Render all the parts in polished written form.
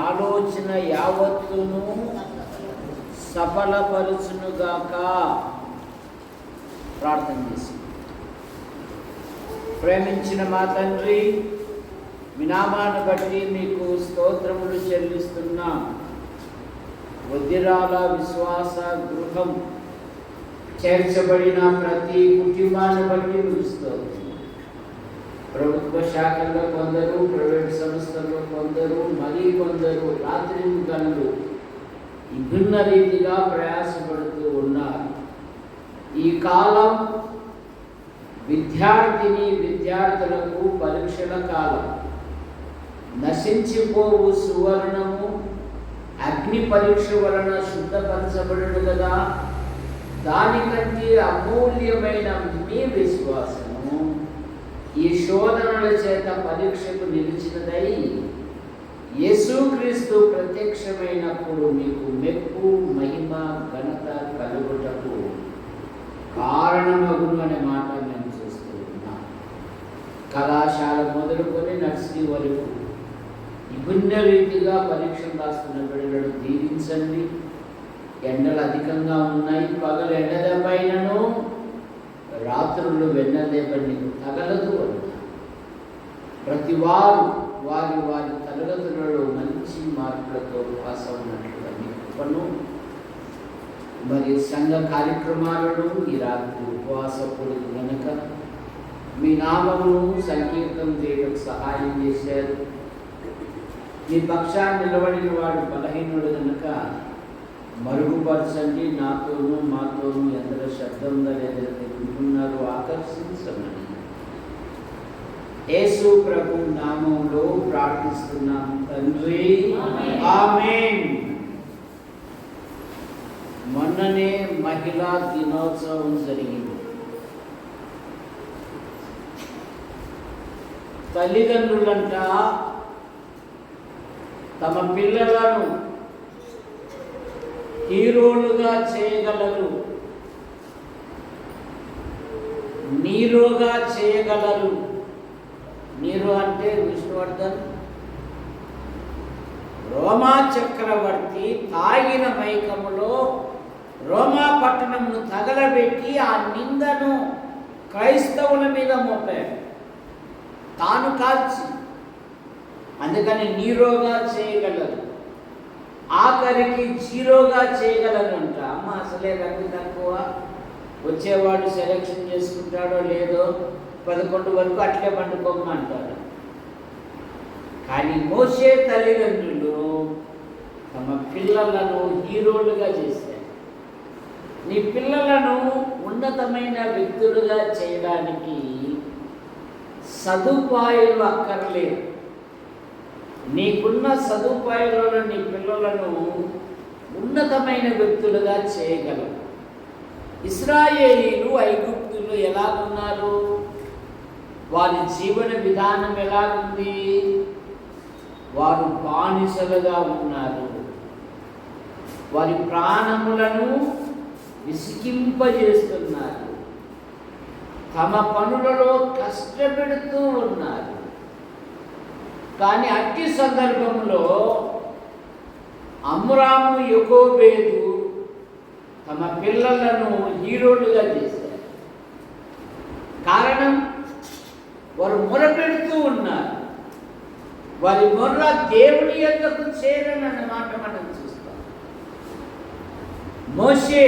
ఆలోచన యావత్తును సఫలపరుచునుగాక. ప్రార్థన చేసి, ప్రేమించిన మా తండ్రి, మీ నామాన్ని బట్టి మీకు స్తోత్రములు చెల్లిస్తున్నాం. వదిరాల విశ్వాస గృహం చేర్చబడిన ప్రతి కుటుంబాన్ని బట్టి మీకు స్తోత్రం. ప్రభుత్వ శాఖల్లో కొందరు, ప్రైవేట్ సంస్థల్లో కొందరు, మరీ కొందరు రాత్రి గనులు విభిన్న రీతిగా ప్రయాసపడుతూ ఉన్నారు. ఈ కాలం విద్యార్థులకు పరీక్షల కాలం. నశించిపోవు సువర్ణము అగ్ని పరీక్ష వలన శుద్ధపరచబడును కదా, దానికంటే అమూల్యమైన మీ విశ్వాసము ఈ శోధనల చేత పరీక్షకు నిలిచినదై యేసుక్రీస్తు ప్రత్యక్షమైనప్పుడు మీకు మెప్పు, మహిమ, ఘనత కలుగుటకు కారణమగును అనే మాట మేము చూస్తూ ఉన్నాం. కళాశాల మొదలుకొని నర్సరీ వరకు విభిన్న రీతిగా పరీక్షలు రాస్తున్న బిడ్డలను దీవించండి. ఎండలు అధికంగా ఉన్నాయి, పగలు ఎండదెబ్బైనను రాత్రులు వెన్నదెబ్బని తగలదు అన్నారు. ప్రతి వారు వారి వారి తరగతులలో మంచి మార్కులతో పాస్ అవునట్లుగా మీ కృపను, మరి సంఘ కార్యక్రమాలను ఈ రాత్రి ఉపవాసపుడు కనుక మీ నామమును సంకీర్తం చేయడం సహాయం చేశారు. మీ పక్షాన్ని నిలబడిన వాడు బలహీనుడు కనుక మరుగుపరచండి. నాతోనూ మాతోనూ ఎందరో శబ్దం లేదని వింటున్నారు, ఆకర్షించమని యేసు ప్రభు నామంలో ప్రార్థిస్తున్నాం తండ్రి, ఆమేన్. మొన్ననే మహిళా దినోత్సవం జరిగింది. తల్లిదండ్రులంట తమ పిల్లలను హీరోలుగా చేయగలరు, నీరోగా చేయగలరు. నీరు అంటే విష్ణువర్ధన్. రోమా చక్రవర్తి తాగిన మైకములో రోమా పట్టణంను తగలబెట్టి ఆ నిందను క్రైస్తవుల మీద మోపాడు, తాను కాల్చి. అందుకని నీరోగా చేయగలరు, ఆఖరికి జీరోగా చేయగలరంట. అమ్మ అసలే రంగు తక్కువ, వచ్చేవాడు సెలెక్షన్ చేసుకుంటాడో లేదో 11 వరకు అట్లే పండుకోమంటాడు. కానీ మోషే తల్లిదండ్రులు తమ పిల్లలను హీరోలుగా చేశారు. నీ పిల్లలను ఉన్నతమైన వ్యక్తులుగా చేయడానికి సదుపాయాలు అక్కర్లేదు. నీకున్న సదుపాయాలలో నీ పిల్లలను ఉన్నతమైన వ్యక్తులుగా చేయగలవు. ఇశ్రాయేలీలు ఐగుప్తులు ఎలా ఉన్నారు? వారి జీవన విధానం ఎలా ఉంది? వారు బానిసలుగా ఉన్నారు. వారి ప్రాణములను విసిగింపజేస్తున్నారు, తమ పనులలో కష్టపెడుతూ ఉన్నారు. కానీ అట్టి సందర్భంలో అమ్రాము, యోకోబేదు తమ పిల్లలను హీరోలుగా చేశారు. కారణం, వారు మొరపెడుతూ ఉన్నారు. వారి మొర్ర దేవుని యొద్దకు చేరనన్న మాట మనం చూస్తాం. మోషే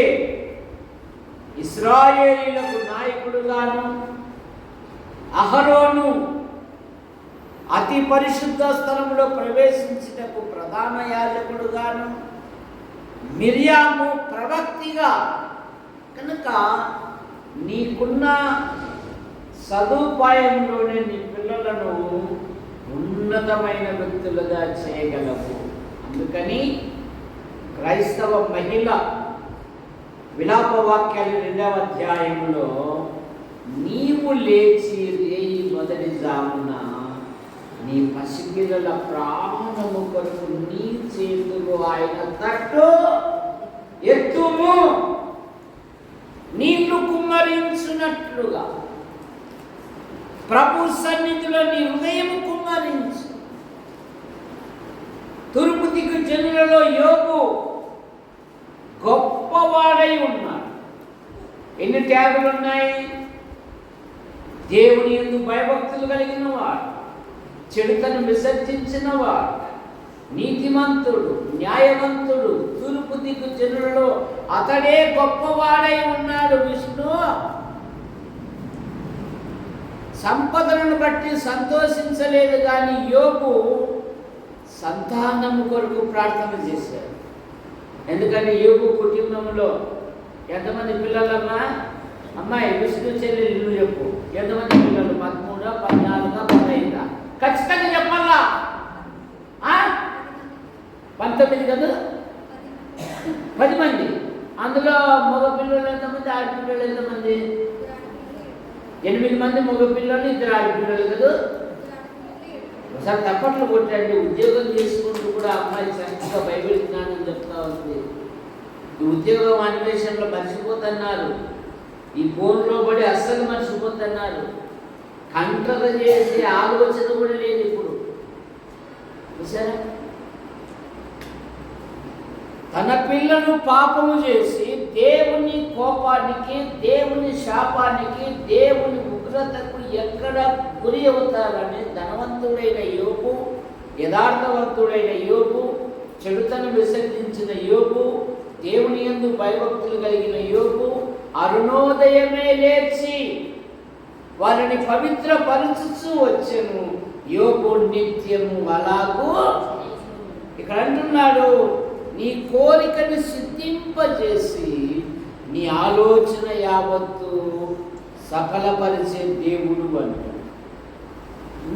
ఇశ్రాయేలీయులకు నాయకుడుగాను, అహరోను అతి పరిశుద్ధ స్థలంలో ప్రవేశించుటకు ప్రధాన యాజకుడుగాను, మిర్యాము ప్రవక్తిగా. కనుక నీకున్న సదుపాయంలోనే నీ పిల్లలను ఉన్నతమైన వ్యక్తులుగా చేయగలవు. అందుకని క్రైస్తవ మహిళ విలాప వాక్యాలు 2వ అధ్యాయంలో, నీవు లేచి రేయి మొదటి జామున నీ పసిపిల్లల ప్రాణము కొరకు నీ చేతులు ఆయన తట్టు ఎత్తుము, నీళ్లు కుమ్మరించున్నట్లుగా ప్రభు సన్నిధిలో నీ హృదయం కుమ్మరించు. తూర్పు దిక్కు జనులలో యోబు గొప్పవాడై ఉన్నాడు. ఎన్ని ట్యాగులు ఉన్నాయి? దేవుని యందు భయభక్తులు కలిగిన వాడు, చెడుతను విసర్జించిన వాడు, నీతిమంతుడు, న్యాయవంతుడు, తూర్పు దిక్కు జనులలో అతడే గొప్పవాడై ఉన్నాడు. విష్ణు సంపదలను బట్టి సంతోషించలేదు, కానీ యోబు సంతానము కొరకు ప్రార్థన చేశాడు. ఎందుకంటే యోబు కుటుంబంలో ఎంతమంది పిల్లలమ్మా? అమ్మాయి విష్ణు చెల్లెలు ఇల్లు చెప్పు. ఎంతమంది పిల్లలు? 13, 14, 15? ఖచ్చితంగా చెప్పాలా? 19 కదా? 10 మంది. అందులో మగ పిల్లలు ఎంతమంది? ఆడపిల్లలు ఎంతమంది? 8 మంది మగ పిల్లలు, 2 ఆడపిల్లలు కదా? ఒకసారి తప్పట్లు కొట్టండి. ఉద్యోగం చేసుకుంటూ కూడా అమ్మాయి చక్కగా బైబిల్ జ్ఞానం చెప్తా ఉంది. ఈ ఉద్యోగం అన్వేషణలో మర్చిపోతున్నారు, ఈ ఫోన్లో పడి అస్సలు మర్చిపోతున్నారు. కంట్రత చేసే ఆలోచన కూడా లేదు ఇప్పుడు. చూసారా? తన పిల్లలు పాపము చేసి దేవుని కోపానికి, దేవుని శాపానికి, దేవుని ఉగ్రతకు ఎక్కడ గురి అవుతారని ధనవంతుడైన యోబు, యథార్థవంతుడైన యోబు, చెడుతను విసర్జించిన యోబు, దేవుని యందు భయభక్తులు కలిగిన యోబు అరుణోదయమే లేచి వారిని పవిత్రపరచుచూ వచ్చెను. యోబు నిత్యము అలాగూ. ఇక్కడ అంటున్నాడు, నీ కోరికను సిద్ధింపజేసి నీ ఆలోచన యావత్తు సఫలపరిచే దేవుడు అంటాడు.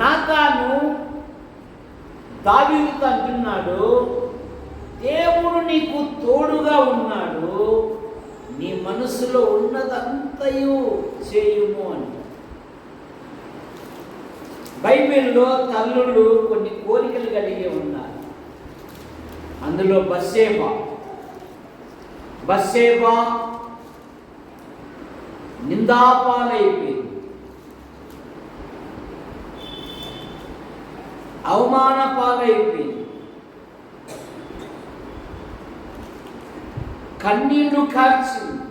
నాతాను దావీదుతో అంటున్నాడు, దేవుడు నీకు తోడుగా ఉన్నాడు, నీ మనసులో ఉన్నదంతయు చేయుము అంటాడు. బైబిల్లో తల్లులు కొన్ని కోరికలు కలిగి ఉన్నారు. అందులో బత్షెబా నిందాపాలైపోయింది, అవమాన పాలైపోయింది, కన్నీళ్లు కార్చింది.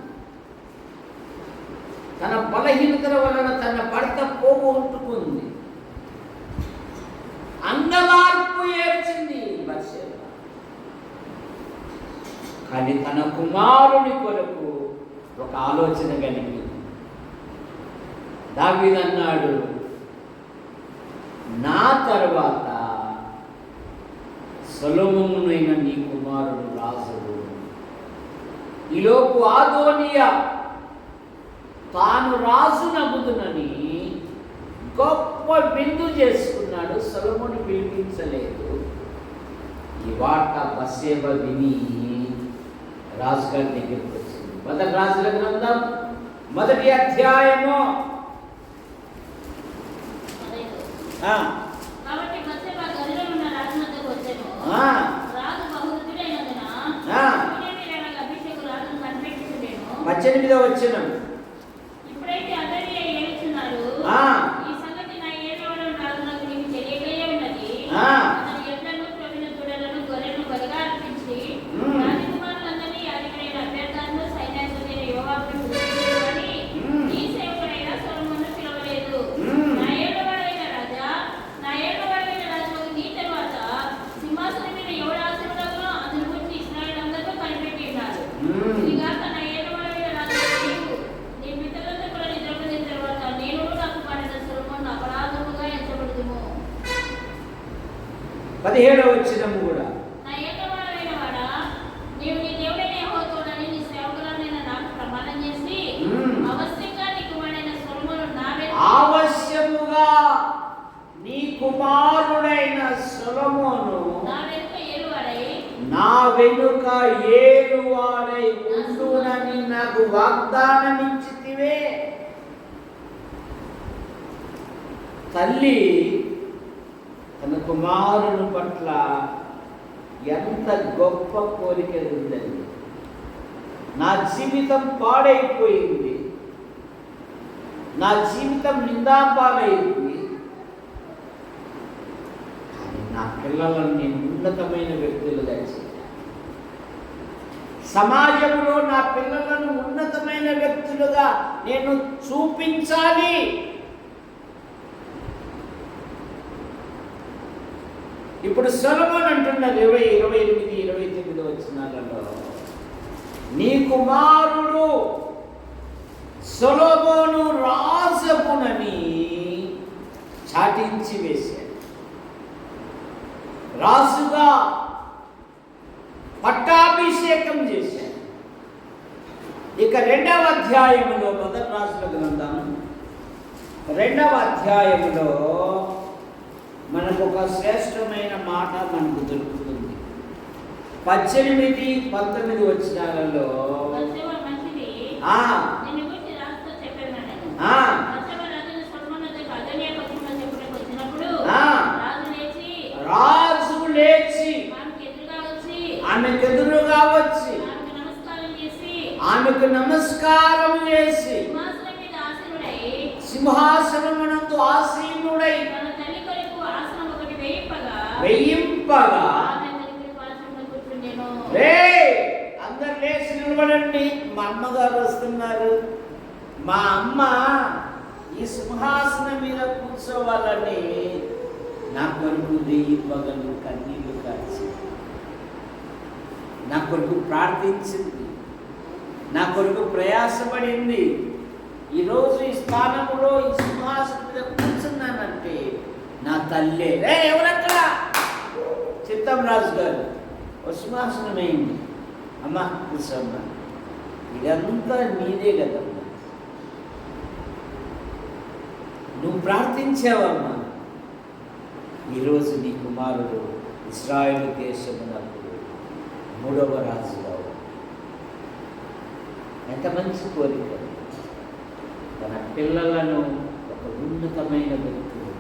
తన బలహీనతల వలన తన భర్త పోగొట్టుకుంది, అంగలార్పు ఏడ్చింది బత్షెబా. కానీ తన కుమారుని కొరకు ఒక ఆలోచన కలిగింది. దావీదు అన్నాడు, నా తరువాత సొలొమోనునైన నీ కుమారుడు రాజుడు. ఈలోపు అదోనియా తాను రాజు నమ్ముతునని గొప్ప విందు చేసుకున్నాడు. సొలొమోను పిలిపించలేదు. ఈ వార్త బత్షెబా విని రాజుగారి దగ్గరికి వచ్చింది. 1 రాజుల గ్రంథం 1వ అధ్యాయము. కాబట్టి బత్షెబా గదిలో ఉన్న రాజు వద్దకు వచ్చెను. రాజు బహువృద్ధుడైనందున అభిషేకు రాజును కనిపెట్టుచుండెను. 18వ వచనం. ఇప్పుడైతే అదోనియా ఏడుచున్నాడు. ఈ సంగతి నా ఏడవడం రాజునకు నీకు తెలియకయే ఉన్నది. అతని ఎడ్లను, త్రొవిన దూడలను, గొర్రెలను బలిగా అర్పించి రాజకుమారులందరినీ, యాజకుడైన అబ్యాతారును, సైన్యాధిపతి యోవాబును పిలిపించాడు గాని ఈ సేవకుడైన సొలొమోనును పిలవలేదు. నా ఏడవడైన రాజుకు నీ తరువాత సింహాసనం మీద ఎవడు ఆశీర్వాదమో అతని గురించి ఇశ్రాయేలు కనిపెట్టి ఉన్నారు. ఇదిగాక నా ఏడవడైన రాజు నీ పితరులతో కూడా నిద్రపోయిన తర్వాత నేను నా కుమారుడైన సొలొమోను అపరాధముగా ఎంచబడుదుము. 17వ వచనం కూడా. నా ఏకవాడైన వాడా, నీవు నీ దేవుడైన యెహోవాతోడని నీ సేవకురాలైన నాకు ప్రమాణం చేసి అవశ్యంగా నీ కుమారుడైన సొలొమోను అవశ్యముగా నీ కుమారుడైన సొలొమోను నా వెనుక ఏలువాడై ఉండునని నాకు వాగ్దానం ఇచ్చితివే. తల్లి తన కుమారుని పట్ల ఎంత గొప్ప కోరిక ఉందండి. నా జీవితం పాడైపోయింది, నా జీవితం నిందాపాలైంది, నా పిల్లలను నేను ఉన్నతమైన వ్యక్తులుగా చేయాలి. సమాజంలో నా పిల్లలను ఉన్నతమైన వ్యక్తులుగా నేను చూపించాలి. ఇప్పుడు సొలొమోను అంటున్నారు 28, 29 వచనాలలో, నీ కుమారుడు సొలొమోను రాజగునని చాటించి వేశాడు. రాజుగా పట్టాభిషేకం చేశాడు. ఇక 2వ అధ్యాయములో, మొదటి రాజుల గ్రంథం 2వ అధ్యాయములో మనకు ఒక శ్రేష్టమైన మాట మనకు దొరుకుతుంది. 18, 19 వచనాలలో రాజు లేచి ఆమెకు ఎదురుగా వచ్చి ఆమెకు నమస్కారం చేసి సింహాసనమునందు ఆసీనుడై వేయింపగా, అందరు లేచి నిలబడండి, మా అమ్మగారు వస్తున్నారు, మా అమ్మ ఈ సింహాసనం మీద కూర్చోవాలని నా కొరకు వేయింపగలు కన్నీళ్లు కాచి నా కొరకు ప్రార్థించింది, నా కొరకు ప్రయాసపడింది. ఈరోజు ఈ స్థానంలో ఈ సింహాసనం మీద కూర్చున్నానంటే నా తల్లే. ఎవరక్కడ? చిత్తం రాజు గారు ఓ సింహాసనం అయింది, అమ్మా కూర్చోమ్మా, ఇదంతా నీదే కదమ్మా, నువ్వు ప్రార్థించావమ్మా. ఈరోజు నీ కుమారుడు ఇశ్రాయేలు దేశమునకు 3వ రాజుగా. ఎంత మంచి కోరిక! తన పిల్లలను ఒక ఉన్నతమైన వ్యక్తులు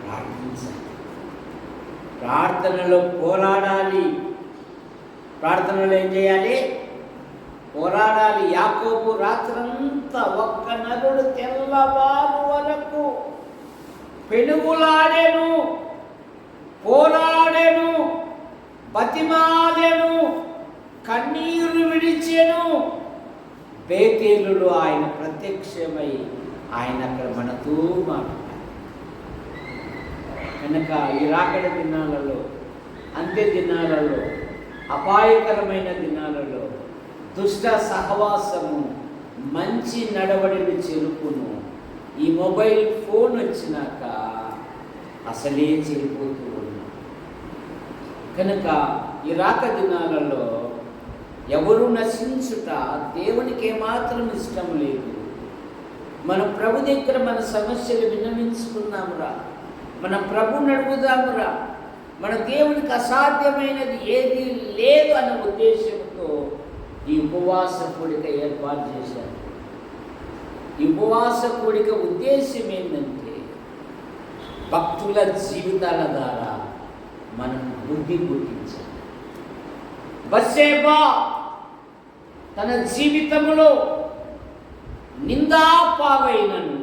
ప్రార్థించాలి, ప్రార్థనలో పోరాడాలి. ప్రార్థనలో ఏం చేయాలి? పోరాడాలి. యాకోబు రాత్రంతా ఒక్క నరుడు తెల్లవారు వరకు పెనుగులాడెను, పోరాడెను, బతిమాలెను, కన్నీరు విడిచెను. బేతేలులో ఆయన ప్రత్యక్షమై ఆయన అక్కడ మనతో మాట్లాడారు. కనుక ఈ రాకడ దినాలలో, అంత్య దినాలలో, అపాయకరమైన దినాలలో దుష్ట సహవాసము మంచి నడవడిని చెరుపును. ఈ మొబైల్ ఫోన్ వచ్చినాక అసలే చెడిపోతూ ఉన్నాం. కనుక ఈ రాక దినాలలో ఎవరు నశించుట దేవునికి ఏమాత్రం ఇష్టం లేదు. మన ప్రభు దగ్గర మన సమస్యలు విన్నవించుకున్నామురా, మన ప్రభుని అడుగుదామురా, మన దేవునికి అసాధ్యమైనది ఏది లేదు అన్న ఉద్దేశంతో ఈ ఉపవాస కూడిక ఏర్పాటు చేశారు. ఈ ఉపవాస కూడిక ఉద్దేశం ఏంటంటే భక్తుల జీవితాల ద్వారా మనం బుద్ధి పుట్టించాలి. బత్షెబా తన జీవితంలో నిందాపావైనను,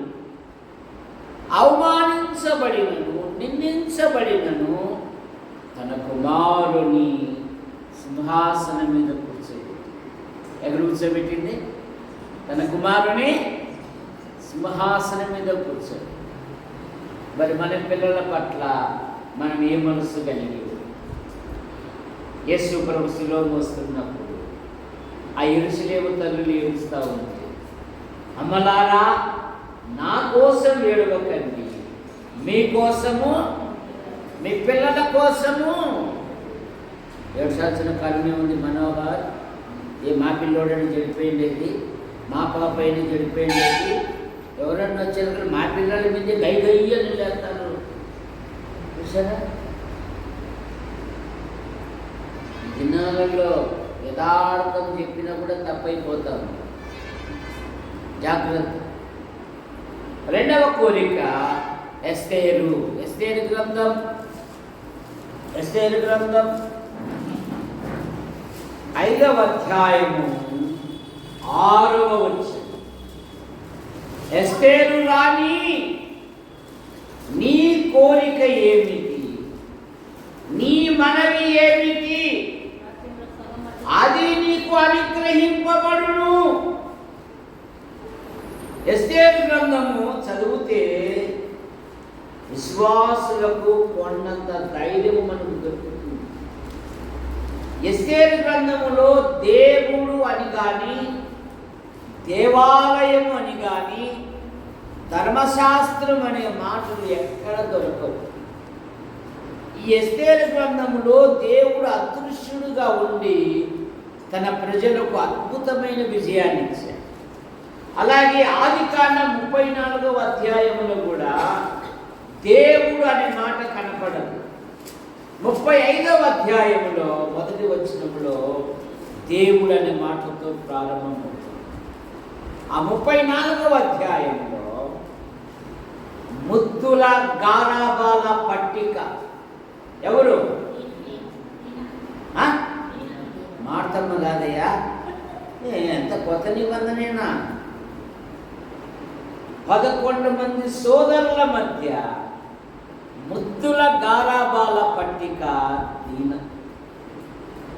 అవమానించబడినను, నిందించబడినను తన కుమారుని సింహాసనం మీద కూర్చోబెట్టింది. ఎక్కడ కూర్చోబెట్టింది? తన కుమారుని సింహాసనం మీద కూర్చోబెట్టింది. మరి మన పిల్లల పట్ల మనం ఏ మనసు కలిగి, యేసు ప్రభు శిలువ మోస్తున్నప్పుడు ఆ యెరూషలేము తల్లులు ఏడుస్తూ ఉంది, అమ్మలారా నా కోసం ఏడవకండి, మీకోసము మీ పిల్లల కోసము. 7 సంవత్సరాల కాలమే ఉంది మనోహర్, మా పిల్లోడని చెడిపోయిండేది, మా పాప అయినా చెడిపోయిండేది, ఎవరన్నా వచ్చారు మా పిల్లల మీద గయ్యని లేస్తారు. చూసారా? దినాలలో యథార్థం చెప్పినా కూడా తప్పైపోతాం. జాగ్రత్త. 2వ కోరిక ఎస్తేరు. ఎస్తేరు గ్రంథం 5వ అధ్యాయము 6వ వచనం. ఎస్తేరు రాణి, నీ కోరిక ఏమిటి, నీ మనవి ఏమిటి, అది నీకు అనుగ్రహింపబడును. ఎస్తేరు గ్రంథము చదివితే విశ్వాసులకు కొండంత ధైర్యము మనకు దొరుకుతుంది. ఎస్తేరు గ్రంథములో దేవుడు అని కానీ, దేవాలయము అని కానీ, ధర్మశాస్త్రం అనే మాటలు ఎక్కడ దొరకవు. ఈ ఎస్తేరు గ్రంథములో దేవుడు అదృశ్యుడుగా ఉండి తన ప్రజలకు అద్భుతమైన విజయాన్ని ఇచ్చాడు. అలాగే ఆదికాండం 34వ అధ్యాయములో కూడా దేవుడు అనే మాట కనపడదు. 35వ అధ్యాయములో మొదటి వచనములో దేవుడు అనే మాటతో ప్రారంభమవుతుంది. ఆ 34వ అధ్యాయంలో ముద్దుల గారాబాల పట్టిక ఎవరు? మార్తమ్మ కాదయ్యా, ఎంత కొత్త నిబంధనేనా? 11 మంది సోదరుల మధ్య ముద్దుల గారాబాల పట్టిక దీన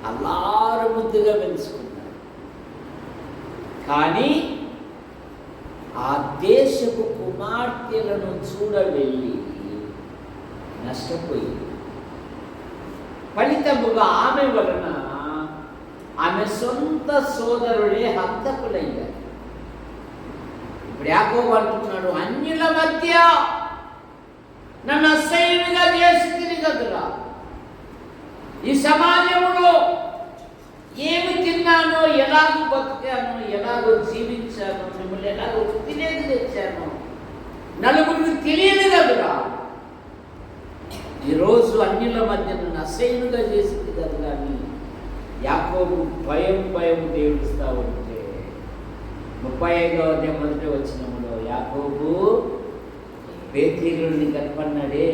అల్లారు ముద్దుగా పెంచుకున్నారు. కానీ ఆ దేశపు కుమార్తెలను చూడవెళ్ళి నష్టపోయింది. ఫలితముగా ఆమె వలన ఆమె సొంత సోదరుడే హంతకులయ్యారు. ఇప్పుడు యాకోబు అంటున్నాడు, అన్యుల మధ్య నన్ను అసహ్యంగా చేసి కదరా. ఈ సమాజంలో ఏమి తిన్నానో, ఎలాగో బతికానో, ఎలాగో జీవించానో, మిమ్మల్ని ఎలాగో తినేది తెచ్చానో నలుగురికి తెలియదు కదరా. ఈరోజు అన్యుల మధ్య నన్ను అసహ్యంగా చేసింది కదా అని యాకోబు భయం దేవుడిస్తా ఉంటే 35వ అధ్యాయం మొదటి వచనంలో యాకోబు బేతేలుని కనపన్నాడే,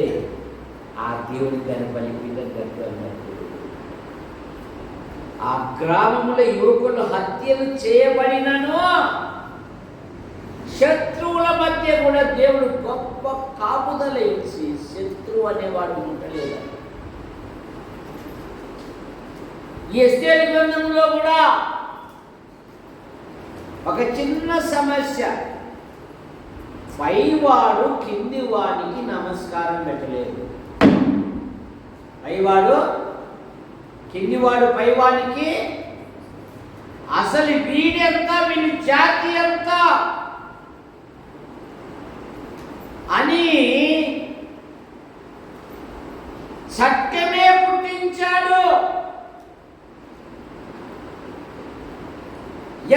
ఆ దేవుని కనపలి మీద అన్నట్టు ఆ గ్రామంలో యువకులు హత్యలు చేయబడినను శత్రువుల మధ్య కూడా దేవుడు గొప్ప కాపుదల ఇచ్చి శత్రువు అనేవాడు ఉండలేదు. ఈ ఎస్తేరు గ్రంథంలో కూడా ఒక చిన్న సమస్య, పైవాడు కింది వానికి నమస్కారం పెట్టలేదు. పైవాడు కిందివాడు పైవానికి, అసలు వీడి ఎంత, వీడి జాతి ఎంత అని చట్టమే పుట్టించాడు.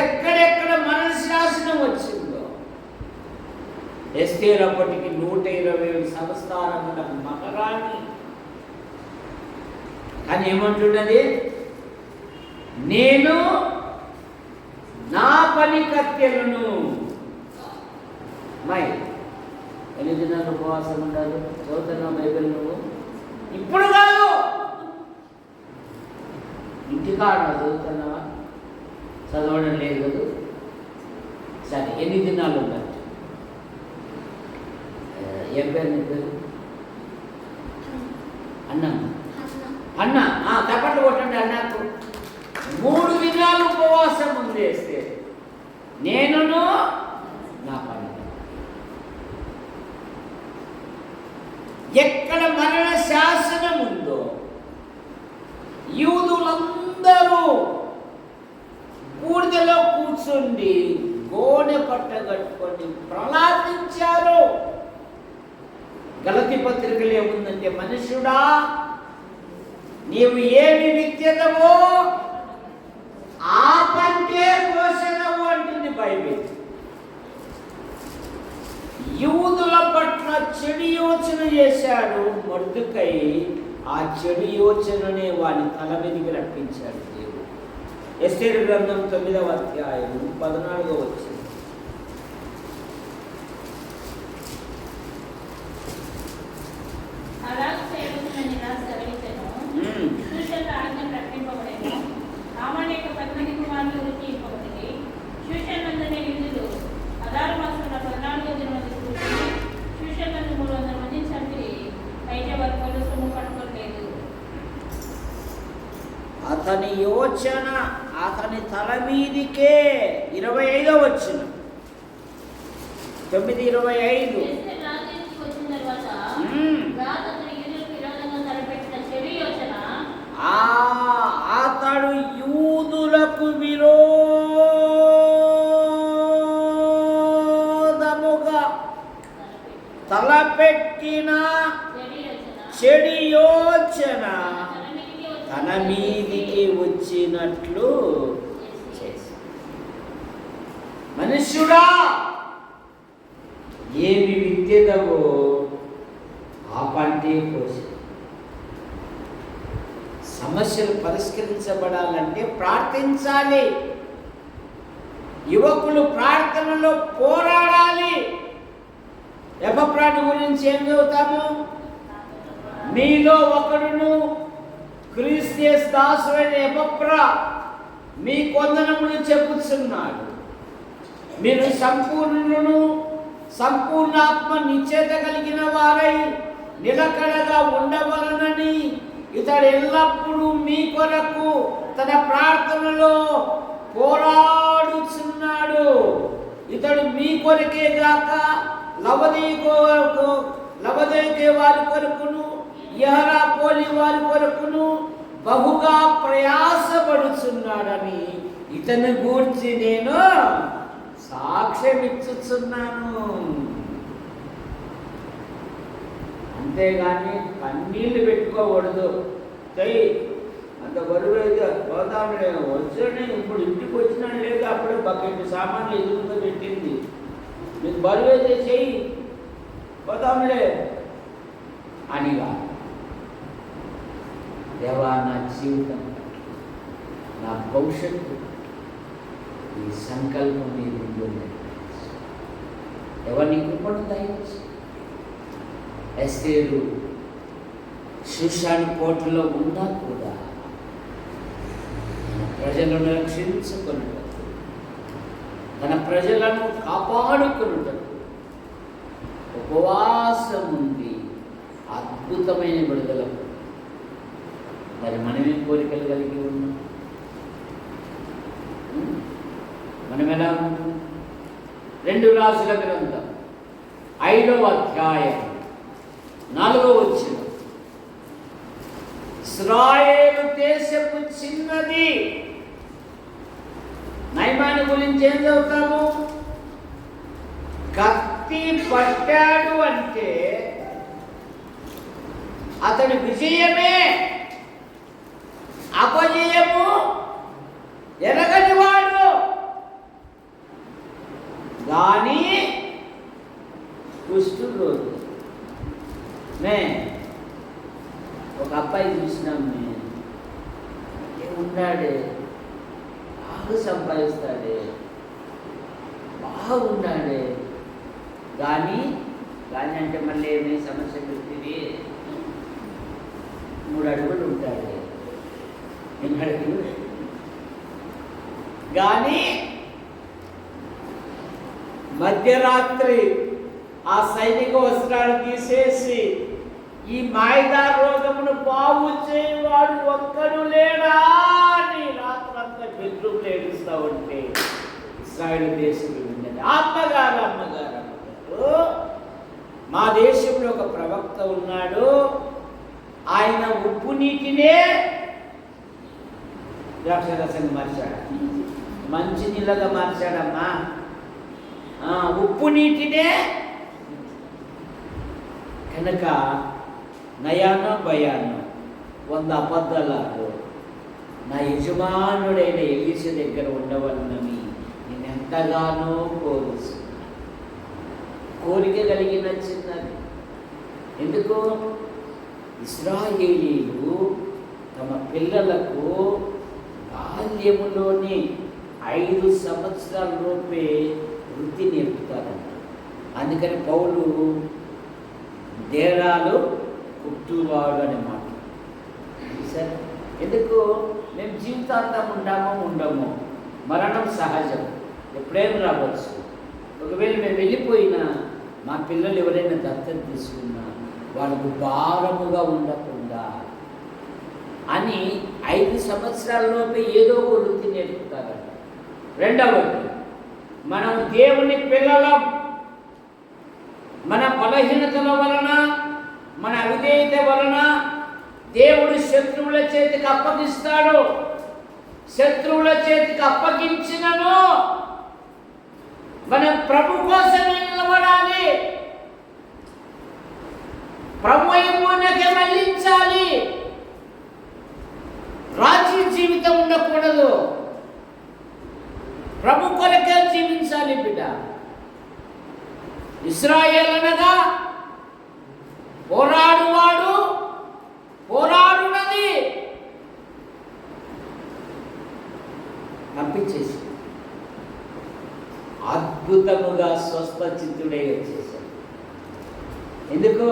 ఎక్కడెక్కడ మనశ్శాసనం వచ్చిందో. ఎస్తేరు అప్పటికి 120 సంవత్సరాల మహారాణి. కానీ ఏమంటున్నది? నేను నా పని కత్తెలను మై ఎన్ని దినాలు ఉపవాసం ఉండాలి? చదువుతున్నా బైబిల్ నువ్వు? ఇప్పుడు కాదు, ఇంటికాడ చదువుతున్నావా? చదవడం లేదు కదా. సరే, ఎన్ని దినాలు ఉండాలి? ఏం పేరు నీ పేరు? అన్న తప్పట్లు కొట్టండి అన్నకు. 3 దినాలు ఉపవాసం ఉండేస్తే నేనును నా పని. ఎక్కడ మరణ శాసనం ఉందో యూదులందరూ బూడిదలో కూర్చుండి గోనె పట్ట కట్టుకొని ప్రలాపించారు. గలతీ పత్రికలు ఏముందంటే, మనుషుడా నీవు ఏమి విత్యదవో ఆ పంటే పోషణవు అంటుంది బైబిల్. యూదుల పట్ల చెడు యోచన చేశాడు మొర్దెకై. ఆ చెడు యోచననే వాని తల మీదకి రప్పించాడు దేవుడు. ఎస్తేరు గ్రంథం 9వ అధ్యాయం 14వ వచనం. అతని యోచన అతని తల మీదికే. 25వ వచనం, 9:25. ఎస్తేరు రాజుకి వచ్చిన తర్వాత రాజు అతని యూదులకు విరోధంగా తలపెట్టిన చెడు యోచన అతడు యూదులకు విరోధముగా తలపెట్టిన చెడు యోచన తన మీదికి వచ్చినట్లు చేసి, మనుష్యుడా ఏమి విత్తెదవో ఆ పంటే కోసి. సమస్యలు పరిష్కరించబడాలంటే ప్రార్థించాలి. యువకులు ప్రార్థనలో పోరాడాలి. ఎపఫ్రాను గురించి ఏం చదువుతాము? మీలో ఒకడును క్రీస్తు దాసుడైన ఎపఫ్రా మీ కొందనములు చెప్పుచున్నాడు. మీరు సంపూర్ణులను సంపూర్ణాత్మ నిశ్చయత కలిగిన వారై నిలకడగా ఉండవలనని ఇతడు ఎల్లప్పుడూ మీ కొరకు తన ప్రార్థనలో పోరాడుచున్నాడు. ఇతడు మీ కొరకే గాక లవదీకే వారి కొరకును యెహరాపోలి వారి కొరకును బహుగా ప్రయాసపడుచున్నాడని ఇతని గూర్చి నేను సాక్ష్యం ఇచ్చుచున్నాను. అంతేగాని కన్నీళ్ళు పెట్టుకోకూడదు. అంత బరువు అయితే పోతాము లేదు, వచ్చాడు ఇప్పుడు ఇంటికి వచ్చినాడు లేదు, అప్పుడే బకెట్ సామాన్లు ఎదురుగా పెట్టింది. మీకు బరువు అయితే చెయ్యి, పోతాములే అనిగా. దేవా, నా జీవితం, నా భవిష్యత్తు ఈ సంకల్పం మీద ఉంటుంది. ఎవరిని కృపను దయచేసి. ఎస్తేరు షూషాను కోటలో ఉన్నా కూడా తన ప్రజలను రక్షించుకున్నట్టు, తన ప్రజలను కాపాడుకున్నట్టు ఉపవాసం ఉంది. అద్భుతమైన విడుదల. మరి మనమేం కోరికలు కలిగి ఉన్నాం? మనం ఎలా ఉంటాం? 2 రాజుల గ్రంథం 5వ అధ్యాయం 4వ వచనం. ఇశ్రాయేలు దేశపు చిన్నది. నయమాను గురించి ఏం చదువుతాము? కత్తి పట్టాడు అంటే అతడి విజయమే, అపజయము ఎరగనివాడు. కానీ కుష్ఠుడు ఒక అబ్బాయి చూసినాం, ఉన్నాడే, బాగా సంపాదిస్తాడే, బాగున్నాడే, కానీ అంటే మళ్ళీ ఏమి సమస్య పెట్టింది? 3 అడుగులు ఉంటాడు, 8 అడుగులు. కానీ మధ్యరాత్రి ఆ సైనిక వస్త్రాలు తీసేసి ఈ మాయిదా రోగమును బాగు చేయవాడు ఒక్కడు లేడా అని రాత్రంతా బెడ్రూమ్లో ఏడుస్తూ ఉంటే ఇశ్రాయేలు దేశం విన్నది. అమ్మగారు మా దేశంలో ఒక ప్రవక్త ఉన్నాడు, ఆయన ఉప్పు నీటినే ద్రాక్షరసంగా మార్చాడు, మంచి నీళ్ళగా మార్చాడమ్మా. ఉప్పు నీటినే కనుక నయానో భయానో 100 అబద్ధాలు నా యజమానుడైన ఎలీషా దగ్గర ఉండవలనని నేను ఎంతగానో కోరిక కలిగిన చిన్నది. ఎందుకు? ఇశ్రాయేలీలు తమ పిల్లలకు బాల్యములోని 5 సంవత్సరాల లోపే వృత్తి నేర్పుతారంట. అందుకని పౌలు డేరాలు కుట్టువాడు అని మాట. సరే, ఎందుకు? మేము జీవితాంతం ఉండము, మరణం సహజం, ఎప్పుడైనా రావచ్చు. ఒకవేళ మేము వెళ్ళిపోయినా మా పిల్లలు ఎవరైనా దత్తత తీసుకున్నా వాళ్ళకు భారముగా ఉండకుండా అని 5 సంవత్సరాలలోపే ఏదో ఒక వృత్తి నేర్పుతారట. రెండవది, మనం దేవుని పిల్లలం. మన బలహీనతల వలన, మన అవిధేయత వలన దేవుడు శత్రువుల చేతికి అప్పగిస్తాడు. శత్రువుల చేతికి అప్పగించినను మనం ప్రభు కోసమే నిలబడాలి. ప్రభు వైపునకే మళ్ళించాలి. రాజీ జీవితం ఉండకూడదు. ప్రభు కొరకే జీవించాలి బిడ్డ. ఇశ్రాయేలు అనగా పోరాడువాడు, పోరాడున్నది పంపించేసి అద్భుతముగా స్వస్థ చిత్తుడై వచ్చేసాడు. ఎందుకు?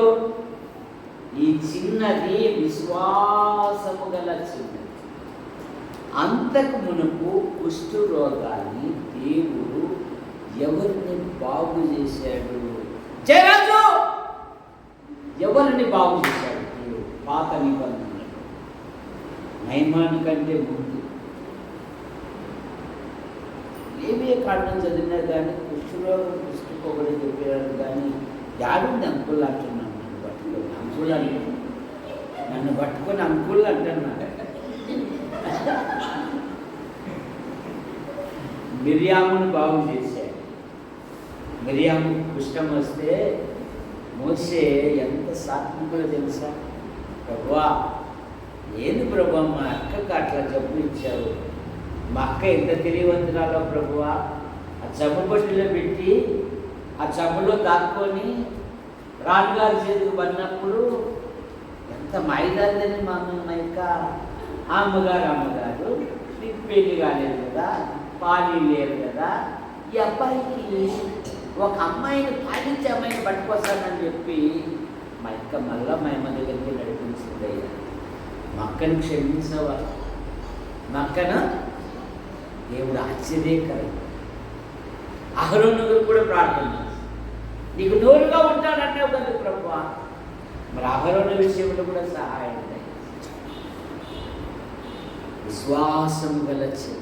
ఈ చిన్నది విశ్వాసము గల చిన్నది. అంతకు మునుపు కుష్టు రోగాన్ని దేవుడు ఎవరిని బాగు చేశాడు? జయరాజు ఎవరిని బాగు చేశాడు దేవుడు? పాత నిబంధనలు నయమాని కంటే ముందు ఏమే కారణం చదివినా కానీ కుష్ఠరోగం కుష్ఠపోకడే చెప్పారు. కానీ యాడుంది అంకుల్ అంటున్నాను. నన్ను పట్టుకొని అంకుల్ అంటున్నాను. నన్ను పట్టుకొని అంకుల్ అంటున్నాను. మిరియామును బాగు చేశాడు. మిరియాము కుష్ఠం వస్తే మోసే ఎంత సాత్వికులో తెలుసా? ప్రభువా, ఏంది ప్రభువా మా అక్కకు అట్లా జబ్బు ఇచ్చావు? మా అక్క ఎంత తెలియవంతురాలో ప్రభువా. ఆ జబ్బు బొట్టులో పెట్టి ఆ జబ్బులో దాక్కొని రాణుగారి చేతికి పడినప్పుడు ఎంత మైదాన్ని మా యొక్క అమ్మగారు నీకు పెళ్లి కాలేదు కదా, పాలు లేదు కదా, ఈ అబ్బాయికి ఒక అమ్మాయిని పాలించే అమ్మాయిని పట్టుకొస్తానని చెప్పి మా అక్క మళ్ళా మా అమ్మ దగ్గరికి నడిపించింది. అయ్యా మా అక్కను క్షమించవా? మా అక్కను దేవుడు ఆశ్చర్యకరం. అహరోను కూడా ప్రార్థన నీకు నోరుగా ఉంటాడంటే ఒక ప్రభువా, మరి అహరోను విషయంలో కూడా సహాయం విశ్వాసం గలచి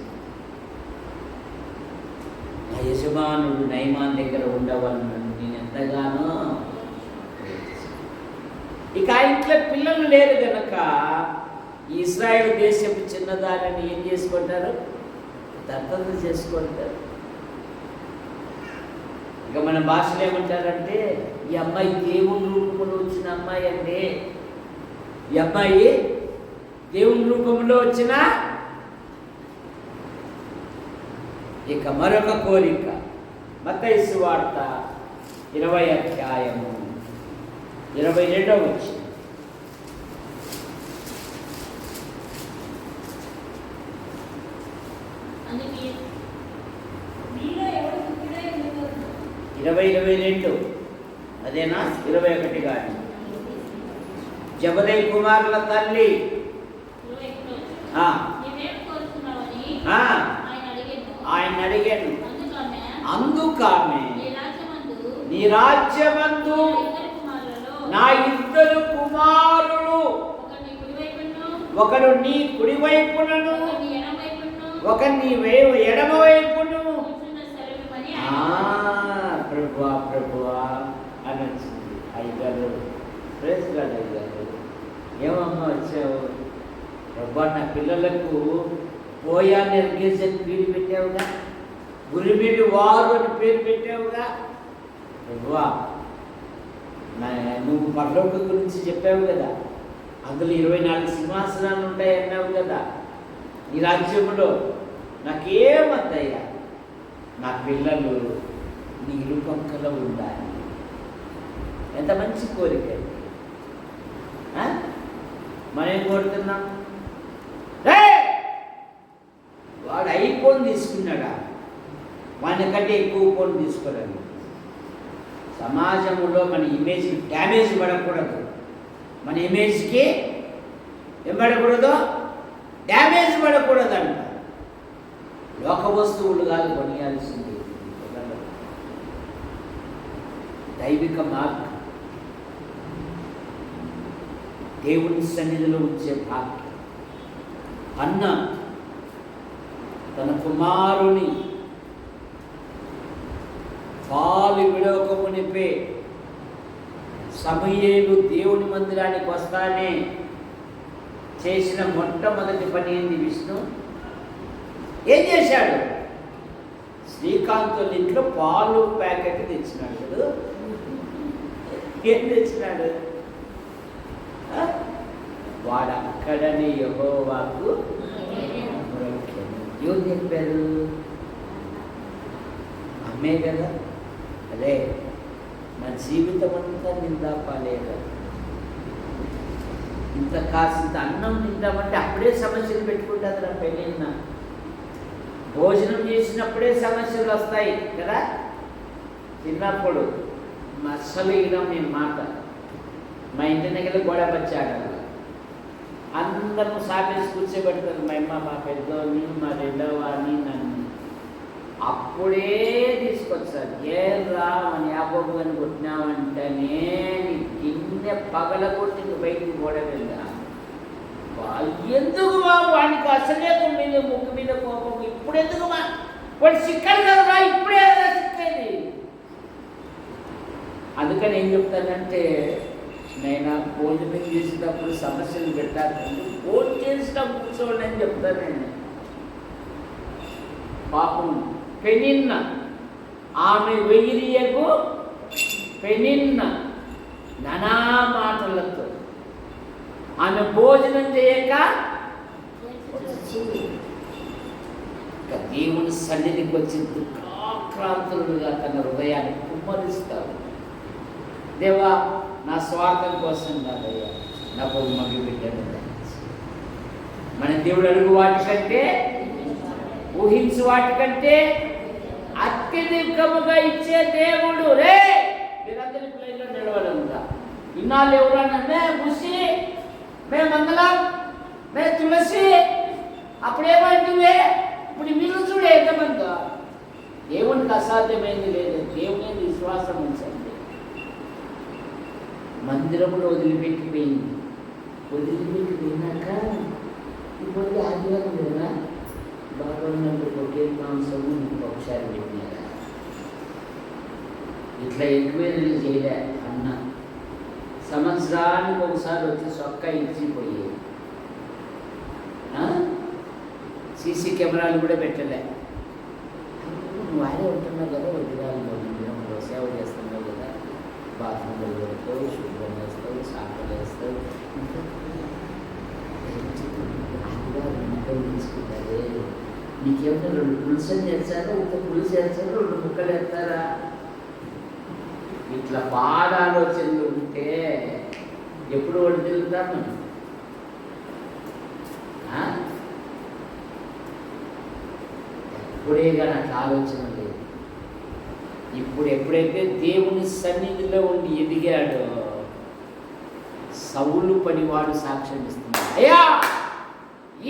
నా యజమానుడు నయమాన్ దగ్గర ఉండవాలని నేను ఎంతగానో. ఇక ఆ ఇంట్లో పిల్లలు లేరు గనక ఇశ్రాయేలు దేశపు చిన్నదారిని ఏం చేసుకుంటారు? దత్తత చేసుకుంటారు. ఇక మన భాషలో ఏమంటారంటే ఈ అమ్మాయి దేవుని రూపంలో వచ్చిన అమ్మాయి అంటే, ఈ అమ్మాయి దేవుని రూపంలో వచ్చిన. ఇక మరొక కోరిక మత్తయి సువార్త 20వ అధ్యాయము 22వ వచనం. ఇరవై 22 అదేనా? 21 కానీ జబదయి కుమారుల తల్లి ఆయన అడిగాడు. అందుకామె నీ రాజ్యమందు నా 2 కుమారులు, ఒకడు నీ కుడివైపునను ఒకడు నీ ఎడమ వైపును. ప్రభువా అని వచ్చింది. అయ్యగారు ప్రేస్ గారు, అయ్యగారు ఏమమ్మా వచ్చావు? ప్రభువా, నా పిల్లలకు పోయా నిర్గేజ్ అని పేరు పెట్టావుగా, గురిమిడి వారు అని పేరు పెట్టావుగా. ప్రభువా, నువ్వు పరలోక గురించి చెప్పావు కదా, అందులో 24 సింహాసనాలు ఉంటాయన్నావు కదా, ఈ రాజ్యంలో నాకేమద్దయ్యా, నా పిల్లలు నీ ఇరుపక్కలో ఉండాలి. ఎంత మంచి కోరిక. మనం ఏం కోరుతున్నాం? వాడు ఐఫోన్ తీసుకున్నాడా, వానికంటే ఎక్కువ ఫోన్ తీసుకోలేదు. సమాజంలో మన ఇమేజ్ డ్యామేజ్ పడకూడదు. మన ఇమేజ్కి ఏం పడకూడదు? డ్యామేజ్ పడకూడదంట. లోక వస్తువులు కాదు కొనియాల్సింది, దైవిక మార్గం, దేవుని సన్నిధిలో ఉంచే భాగ్యం. అన్న తన కుమారుని పాలు విడవకమునిపే సమూయేలు దేవుని మందిరానికి వస్తానే చేసిన మొట్టమొదటి పని ఏంది? విష్ణు ఏం చేశాడు? శ్రీకాంత్ ఇంట్లో పాలు ప్యాకెట్ తెచ్చినాడు కదా. ఏం తెచ్చినాడు? వాడు అక్కడనే యెహోవాకు మొరపెట్టాడు. ఎవరు చెప్పారు? అమ్మే కదా. అదే నా జీవితం అంతా నిందాపాలే కదా. ఇంత కాసింత అన్నం తింటామంటే అప్పుడే సమస్యలు పెట్టుకుంటుంది. నా పెళ్ళిన భోజనం చేసినప్పుడే సమస్యలు వస్తాయి కదా. చిన్నప్పుడు అస్సలు ఇవ్వడం నేను మాట మా ఇంటి దగ్గర గొడవ వచ్చాడు. అందరూ సాపేసి కూర్చోబెడతారు. మా అమ్మ, మా పెద్దోని, మా రెండవాని, నన్ను అప్పుడే తీసుకొచ్చారు. ఏం రా అని యాభోగుని కొట్టినామంటేనే గిన్నె పగల కొట్టి బయటికి గొడవ. ఎందుకు వాడికి అసలే మీద ముక్కు మీద కోపం. ఇప్పుడు ఎందుకు వాడు చిక్కలు కదరా, ఇప్పుడే కదా చిక్కేది. అందుకని ఏం చెప్తానంటే, నేను భోజనం చేసేటప్పుడు సమస్యలు పెట్టాలంటే భోజనం చేసేటప్పుడు కూర్చోండి అని చెప్తాను. నేను పాపం పెనిన్న ఆమె వెయ్యిరియకు పెనిన్న నానా మాటలతో ఆమె భోజనం చేయక దేవుని సన్నిధికి వచ్చి దుఃఖాక్రాంతులుగా తన హృదయాన్ని కుమ్మరిస్తాడు. దేవా, నా స్వార్థం కోసం కాదయ్యా, నాకు మగి బిడ్డను మన దేవుడు అడుగు వాటికంటే, ఊహించు వాటికంటే అత్యధికముగా ఇచ్చే దేవుడు. రే మీరందరి ప్లేట్లో నిలవడంగా ఇన్నాళ్ళు ఎవరన్నా మే ముసి, మే మంగళం, మే తులసి, అప్పుడేమంటే ఇప్పుడు మీరు చూడే ఎంతమంది. దేవునికి అసాధ్యమైంది లేదు. దేవుని విశ్వాసం ఉంచండి. మందిరంలో వదిలిపెట్టిపోయింది. వదిలిపెట్టిపోయినాక ఇప్పుడు ఆదివారం లేదా బాగా ఉన్నప్పుడు ఒకే మాంసము ఒకసారి పెట్టినాక ఇట్లా ఎంక్వైరీలు చేయలే అన్న. సంవత్సరానికి ఒకసారి వచ్చి సొక్క ఇచ్చిపోయేది. సీసీ కెమెరాలు కూడా పెట్టలే. నువ్వు వాడే ఉంటున్నావు కదా, వదిలేలో సేవ చేస్తున్నావు కదా, బాత్రూంలో పెడతావు, శుభ్రం వేస్తావు, సాకలు వేస్తావు, తీసుకుంటారే. నీకేమన్నా 2 పులుసులు చేస్తారా, ఒక పులుసు వేస్తారా, 2 ముక్కలు వేస్తారా? ఇట్లా బాధ ఆలోచనలు ఉంటే ఎప్పుడు వాడు తిరుగుతాను. ఎప్పుడే కానీ అట్లా ఆలోచన లేదు. ఇప్పుడు ఎప్పుడైతే దేవుని సన్నిధిలో ఉండి ఎదిగాడో సౌలు పనివాడు సాక్ష్యం ఇస్తున్నాడు. అయ్యా,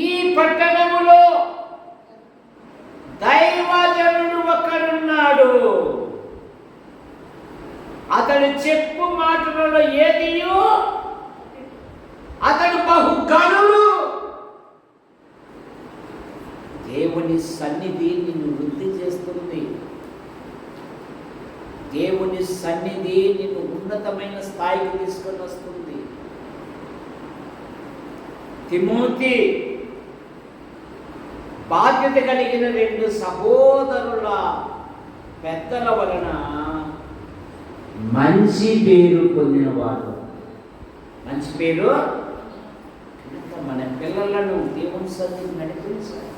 ఈ పట్టణములో దైవజనుడు ఒకడున్నాడు. అతడు చెప్పు మాటలలో ఏదియో అతడు బహుగణుడు. దేవుని సన్నిధి నిన్ను వృద్ధి చేస్తుంది. దేవుని సన్నిధి నిన్ను ఉన్నతమైన స్థాయికి తీసుకొని వస్తుంది. తిమోతి బాధ్యత కలిగిన 2 సహోదరుల పెద్దల వలన మంచి పేరు పొందినవాడు. మంచి పేరు. మన పిల్లలను దేవుని సన్నిధి నడిపించాలి,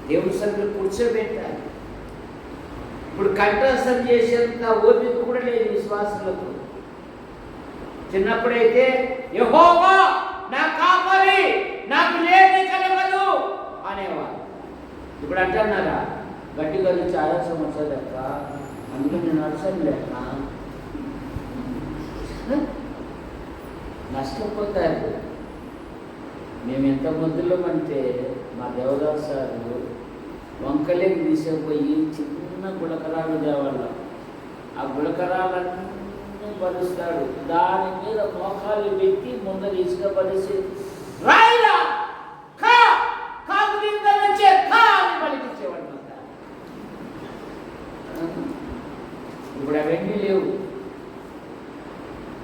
దేవుని సన్నిధిలో కూర్చోబెట్టాలి. ఇప్పుడు కంఠస్థం చేసేంత ఓపిక కూడా లేదు విశ్వాసులకు. చిన్నప్పుడైతే యెహోవా నా కాపరి, నాకు లేమి కలగదు అనేవారు. ఇప్పుడు అంటున్నారా, గట్టి గది చాలా సంవత్సరాలు లెక్క, అందుకని నేను నడచడం లెక్క. నష్టపోతారు. మేము ఎంత ముద్దులో అంటే మా దేవదాస్ సారు వంకలేకి తీసుకుపోయి చిన్న గుళకరాలు తేవాళ్ళం. ఆ గుళకరాలన్నీ పరుస్తాడు. దాని మీద మోకాలు పెట్టి ముందర ఇసుక పరిచి రాయిరా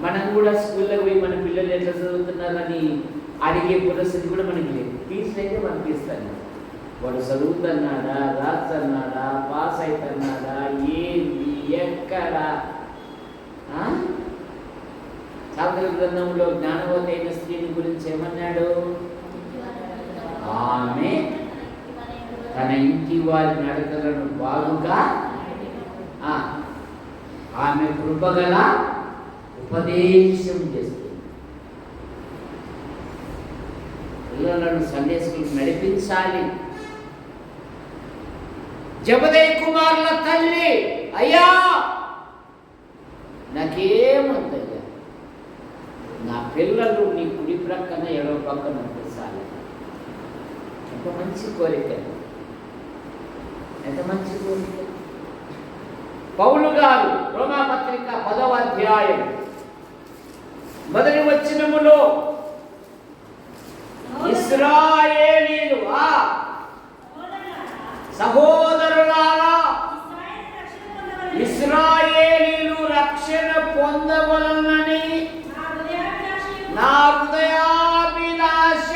మనం కూడా స్కూల్లోకి పోయి మన పిల్లలు ఎట్లా చదువుతున్నారని అడిగే పరిస్థితి కూడా మనకి లేదు. టీచర్ అయితే మనకి ఇస్తాను, వాడు చదువుతున్నాడా, రాస్తున్నాడా, పాస్ అవుతున్నాడా, ఏంది, ఎక్కడ. సామెతల గ్రంథంలో జ్ఞానవతి అయిన స్త్రీని గురించి ఏమన్నాడు? ఆమె తన ఇంటి వారి నడకలను బాగుగా ఆమె కృపగల ఉపదేశం చేస్తుంది. పిల్లలను సండే స్కూల్ నడిపించాలి. జబదయి కుమారుల తల్లి, అయ్యా నాకేముందయ్యా, నా పిల్లలు నీ కుడి ప్రక్కన ఎడవ పక్కన ఉంచాలి. ఎంత మంచి కోరిక, ఎంత మంచి కోరిక. పౌలు గారు రోమాపత్రిక 10వ అధ్యాయం మొదటి వచనములో ఇశ్రాయేలీలు సహోదరులారా, ఇశ్రాయేలీలు రక్షణ పొందవలనని నా హృదయాభిలాష.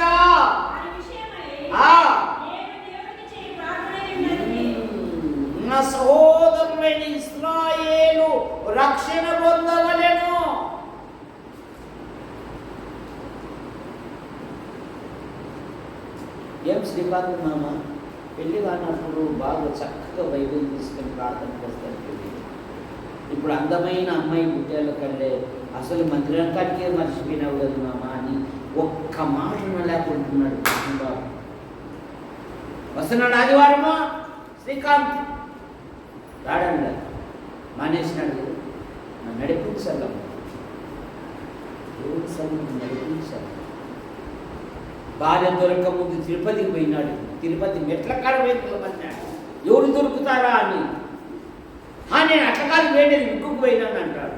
నా సహోదరులైన ఇశ్రాయేలు రక్షణ పొందవలెను. ఏం శ్రీపాద మామ పెళ్ళి కానప్పుడు బాగా చక్కగా బైబిల్ తీసుకొని ప్రార్థన చేస్తారు. ఇప్పుడు అందమైన అమ్మాయి పుట్టేళ్ళ కంటే అసలు మందిరానికే మర్చిపోయినావు కదా మామ అని ఒక్క మాట లేకుంటున్నాడు బాబు. వస్తున్నాడు ఆదివారమా శ్రీకాంత్ రాడండి, మానేసినాడు. నడిపించాలి, దేవుడి సన్నిధిని నడిపించాలి. భార్య దొరక ముందు తిరుపతికి పోయినాడు. తిరుపతి మెట్ల కాడ వేయమన్నాడు, ఎవరు దొరుకుతారా అని. నేను అట్ల కాదు వేడేది ఇంకొక పోయినాను అంటాడు.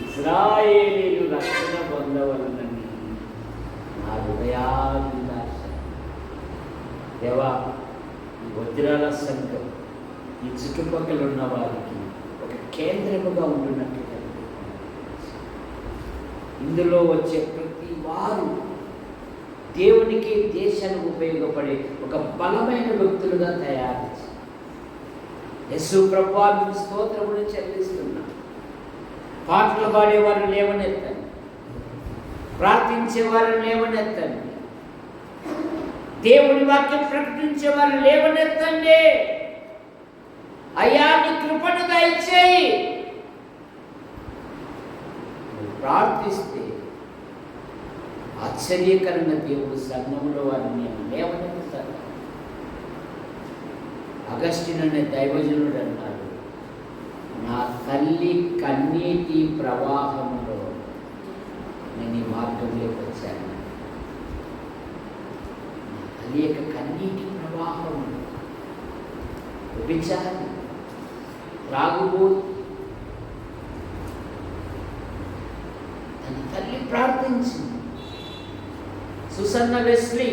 ఇశ్రాయేలీలు రక్షణ పొందవలనని నా హృదయాభిలాష. దేవా, ఈ వజ్రాల సంఘం ఈ చుట్టుపక్కల ఉన్న వారికి ఒక కేంద్రముగా ఉంటున్నట్టు ఇందులో వచ్చే ప్రతి వారు దేవునికి, దేశానికి ఉపయోగపడే ఒక బలమైన వ్యక్తులుగా తయారు చేసి యేసు ప్రభువుకు స్తోత్రములు చెల్లిస్తున్నా. పాటలు పాడేవారిని లేవనెత్తండి, ప్రార్థించేవారిని లేవనెత్తండి, దేవుని వాక్యం ప్రకటించే వారిని లేవనెత్తండి. అయ్యా నీ కృపను దయచేయి. ప్రార్థిస్తే ఆశ్చర్యకరంగా దేవుడు సంఘంలో వారిని లేవనెత్తుతారు. అగస్టిన్ అనే దైవజనుడు అన్నాడు, నా తల్లి కన్నీటి ప్రవాహంలో నేను ఈ మార్గంలోకి వచ్చాను. నా తల్లి యొక్క కన్నీటి ప్రవాహం విచారం రాగుబోతు. తన తల్లి ప్రార్థించింది. సుసన్న వెస్లీ,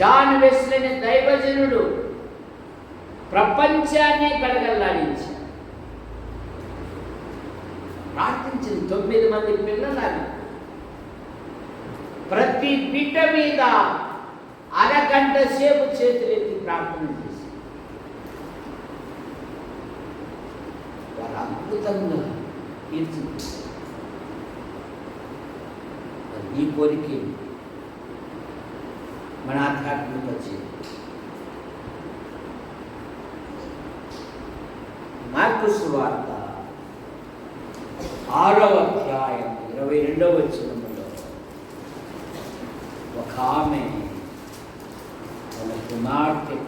జాన్ వెస్లీ అనే దైవజనుడు ప్రపంచాన్ని గడగల్లాడించాడు. ప్రార్థించింది. 9 మంది పిల్లలని ప్రతి బిడ్డ మీద అరగంట సేపు చేతులెత్తి ప్రార్థన చేసి వారు అద్భుతంగా తీర్చిదిద్దారు. ఈ కోరిక మన ఆధ్యాత్మిక వచ్చేది. మార్కు సువార్త 6వ అధ్యాయం 22వ వచనంలో ఒక ఆమె తన కుమార్తెకు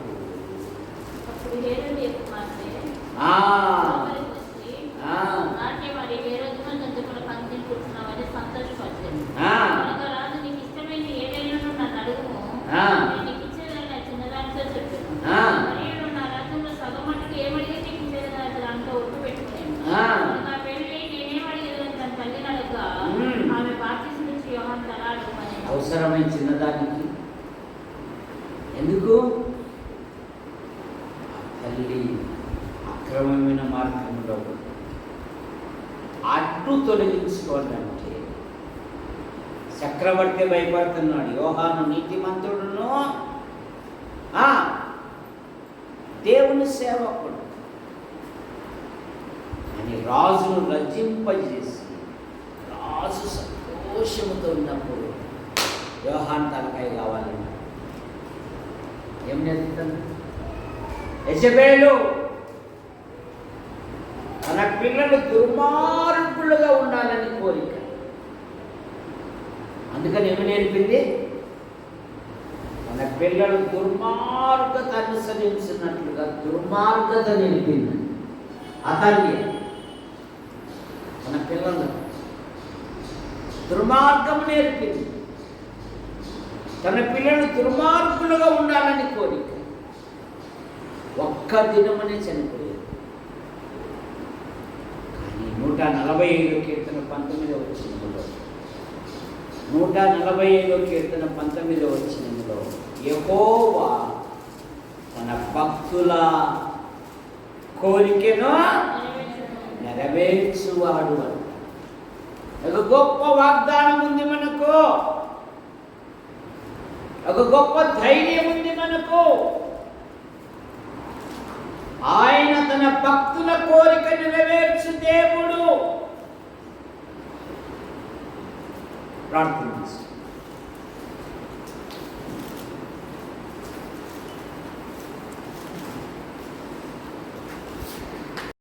అవసరమైన చిన్నదానికి ఎందుకు తల్లి అక్రమమైన మార్గంలో అడ్డు తొలగించుకోండి అంటే చక్రవర్తి భయపడుతున్నాడు. యోహాను నీతిమంతుడును దేవుని సేవకుడు అని రాజును లజ్జింపజేసి రాజు సంతోషముతో ఉన్నప్పుడు యోహాను తలకాయ కావాలి. ఏం నేర్పుతాను? యెజబెలు తన పిల్లలు దుర్మార్గులుగా ఉండాలని కోరిక. అందుకని ఏమి నేర్పింది? తన పిల్లలు దుర్మార్గత అనుసరించినట్లుగా దుర్మార్గత నేర్పింది. అతన్ని తన పిల్లలు దుర్మార్గం నేర్పింది. తన పిల్లలు దుర్మార్గులుగా ఉండాలని కోరిక. ఒక్క దినమనే చనిపోయారు. కానీ 145 కీర్తన 19వ వచనంలో 145 కీర్తన 19వ వచనంలో యెహోవా తన భక్తుల కోరికను నెరవేర్చువాడు అని ఒక గొప్ప వాగ్దానం ఉంది మనకు. ఒక గొప్ప ధైర్యం ఉంది మనకు. ఆయన తన భక్తుల కోరిక నెరవేర్చు దేవుడు. ప్రార్థన